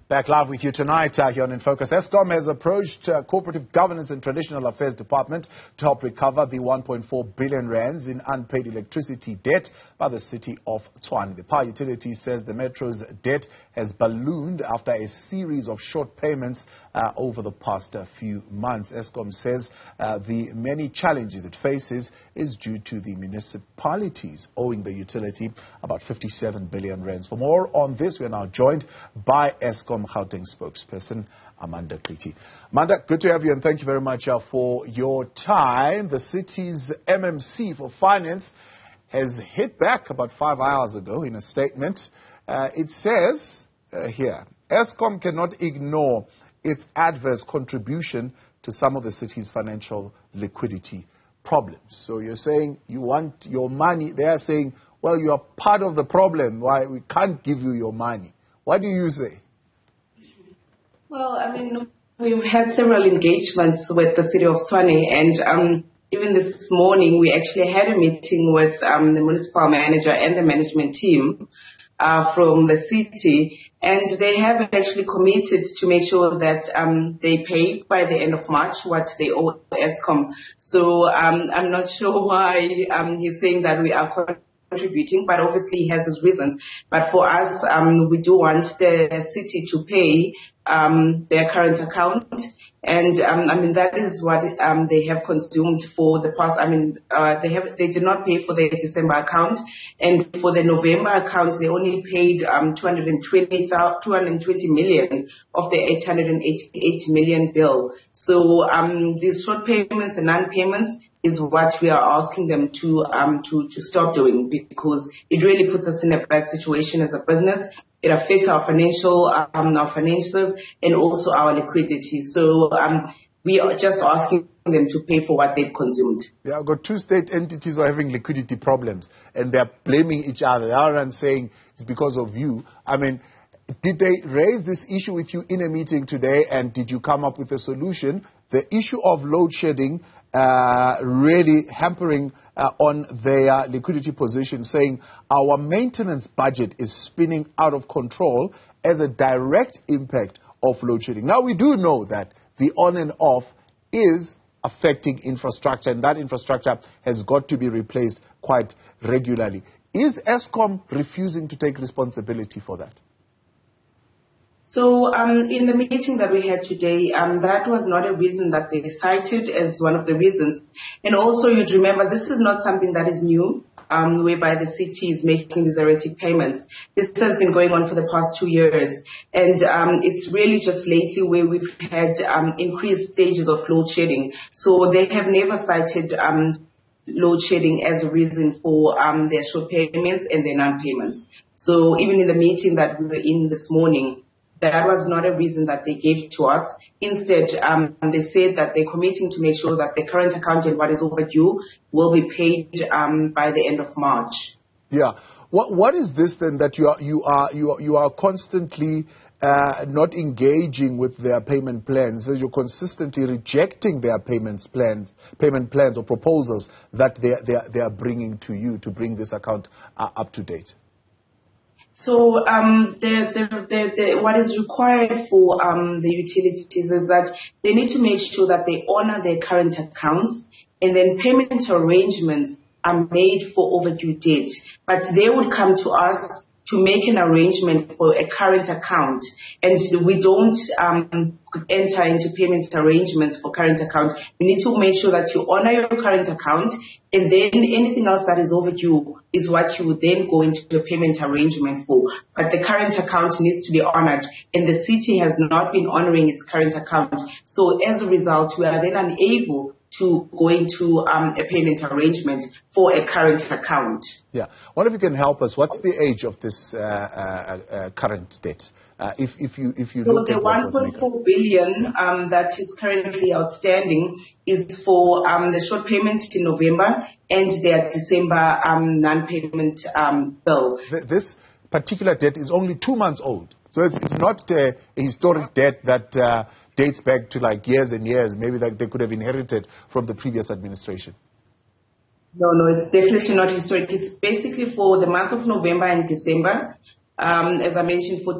Back live with you tonight here on In Focus. Eskom has approached Cooperative Governance and Traditional Affairs Department to help recover the 1.4 billion rands in unpaid electricity debt by the City of Tshwane. The power utility says the Metro's debt has ballooned after a series of short payments over the past few months. Eskom says the many challenges it faces is due to the municipalities owing the utility about 57 billion rands. For more on this, we are now joined by Eskom Gauteng spokesperson Amanda Qithi. Amanda, good to have you and thank you very much for your time. The city's MMC for Finance has hit back about 5 hours ago in a statement. It says here, Eskom cannot ignore its adverse contribution to some of the city's financial liquidity problems. So you're saying you want your money. They are saying, well, you are part of the problem. Why we can't give you your money? What do you say? Well, I mean, we've had several engagements with the City of Tshwane, and even this morning we actually had a meeting with the municipal manager and the management team from the city, and they have actually committed to make sure that they pay by the end of March what they owe Eskom. So I'm not sure why he's saying that we are contributing, but obviously he has his reasons. But for us, we do want the city to pay their current account, and I mean that is what they have consumed for the past. I mean they did not pay for their December account, and for the November account they only paid 220 million of the 888 million bill. So these short payments and non-payments is what we are asking them to stop doing, because it really puts us in a bad situation as a business. It affects our financials and also our liquidity. So we are just asking them to pay for what they've consumed. Yeah, I've got two state entities who are having liquidity problems and they're blaming each other. The other one saying it's because of you. I mean, did they raise this issue with you in a meeting today, and did you come up with a solution? The issue of load shedding really hampering on their liquidity position, saying our maintenance budget is spinning out of control as a direct impact of load shedding. Now, we do know that the on and off is affecting infrastructure, and that infrastructure has got to be replaced quite regularly. Is Eskom refusing to take responsibility for that? So in the meeting that we had today, that was not a reason that they cited as one of the reasons. And also you'd remember this is not something that is new, whereby the city is making these erratic payments. This has been going on for the past 2 years. And it's really just lately where we've had increased stages of load shedding. So they have never cited load shedding as a reason for their short payments and their non-payments. So even in the meeting that we were in this morning, that was not a reason that they gave to us. Instead, they said that they're committing to make sure that the current account and what is overdue will be paid by the end of March. Yeah. What is this then that you are constantly not engaging with their payment plans? So you're consistently rejecting their payment plans or proposals that they are bringing to you to bring this account up to date? So what is required for the utilities is that they need to make sure that they honor their current accounts, and then payment arrangements are made for overdue debt. But they would come to us to make an arrangement for a current account, and we don't enter into payment arrangements for current account. You need to make sure that you honor your current account, and then anything else that is overdue is what you would then go into the payment arrangement for. But the current account needs to be honored, and the city has not been honoring its current account. So as a result, we are then unable to go into a payment arrangement for a current account. Yeah. What if you can help us? What's the age of this current debt? If you look at the 1.4 billion that is currently outstanding is for the short payment in November and their December non-payment bill. This particular debt is only 2 months old, so it's not a historic debt that dates back to like years and years, maybe that they could have inherited from the previous administration. No, it's definitely not historic. It's basically for the month of November and December. As I mentioned, for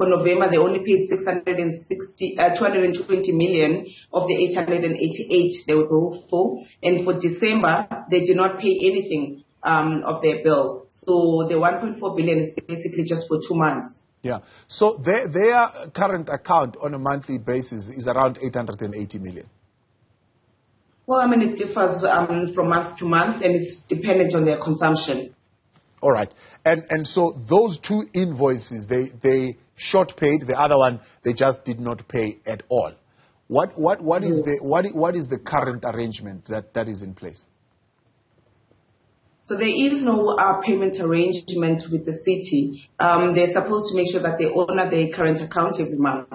November, they only paid 220 million of the 888 they were billed for. And for December, they did not pay anything of their bill. So the 1.4 billion is basically just for 2 months. Yeah. So their current account on a monthly basis is around 880 million. Well, I mean, it differs from month to month, and it's dependent on their consumption. All right. And so those two invoices, they short paid. The other one, they just did not pay at all. What is the current arrangement that is in place? So there is no payment arrangement with the city. They're supposed to make sure that they honor their current account every month.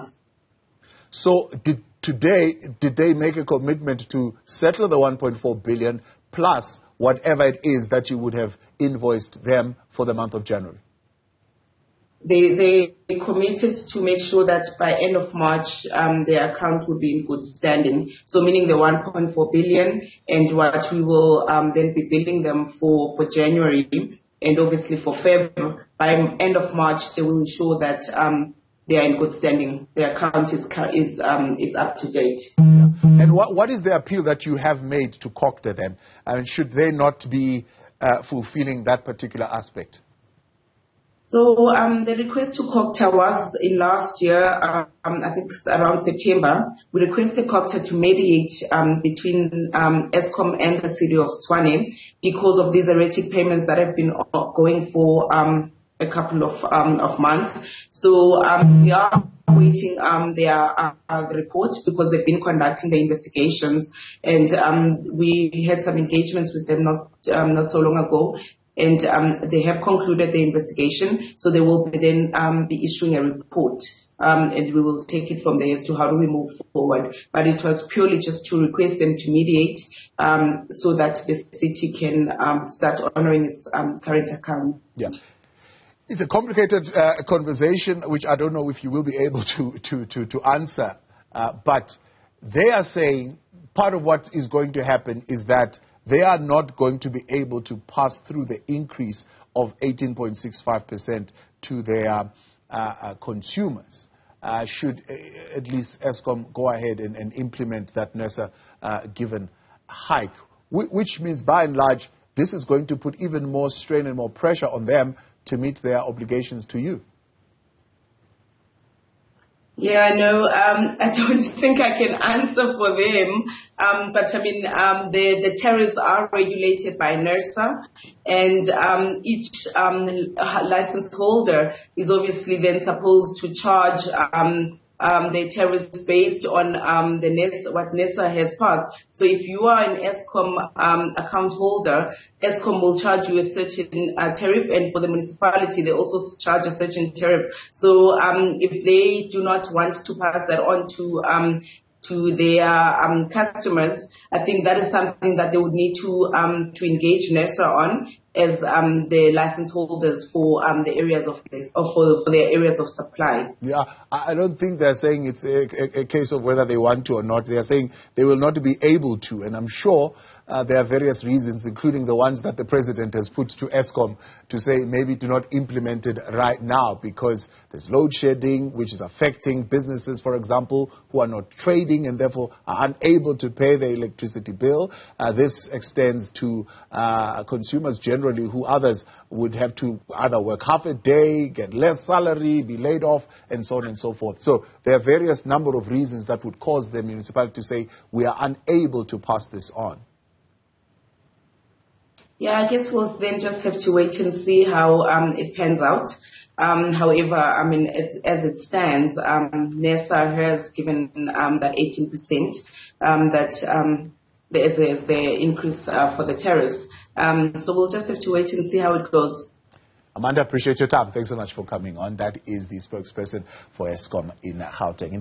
So did they make a commitment to settle the 1.4 billion plus whatever it is that you would have invoiced them for the month of January? They committed to make sure that by end of March, their account will be in good standing. So meaning the 1.4 billion and what we will then be billing them for January and obviously for February. By end of March, they will ensure that they are in good standing. Their account is up to date. Yeah. And what is the appeal that you have made to Cogta then? I mean, should they not be fulfilling that particular aspect? So the request to Cogta was in last year, I think around September. We requested Cogta to mediate between Eskom and the City of Tshwane because of these erratic payments that have been going for a couple of months. So we are waiting their reports because they've been conducting the investigations, and we had some engagements with them not so long ago. And they have concluded the investigation, so they will then be issuing a report, and we will take it from there as to how do we move forward. But it was purely just to request them to mediate so that the city can start honoring its current account. Yeah. It's a complicated conversation, which I don't know if you will be able to answer. But they are saying part of what is going to happen is that they are not going to be able to pass through the increase of 18.65% to their consumers. Should at least Eskom go ahead and implement that NERSA given hike, which means by and large this is going to put even more strain and more pressure on them to meet their obligations to you. Yeah, no, I don't think I can answer for them. But I mean, the tariffs are regulated by NERSA, and each license holder is obviously then supposed to charge the tariffs based on what NERSA has passed. So if you are an Eskom account holder, Eskom will charge you a certain tariff, and for the municipality, they also charge a certain tariff. So if they do not want to pass that on to their customers, I think that is something that they would need to engage NERSA on as the license holders for the areas of for their areas of supply. Yeah, I don't think they're saying it's a case of whether they want to or not. They are saying they will not be able to, and I'm sure there are various reasons, including the ones that the president has put to Eskom to say maybe do not implement it right now because there's load shedding, which is affecting businesses, for example, who are not trading and therefore are unable to pay their electricity bill. This extends to consumers generally, who others would have to either work half a day, get less salary, be laid off, and so on and so forth. So there are various number of reasons that would cause the municipality to say we are unable to pass this on. Yeah, I guess we'll then just have to wait and see how it pans out. However, I mean, as it stands, NERSA has given that 18% that is the increase for the tariffs. So we'll just have to wait and see how it goes. Amanda, appreciate your time. Thanks so much for coming on. That is the spokesperson for Eskom in Gauteng.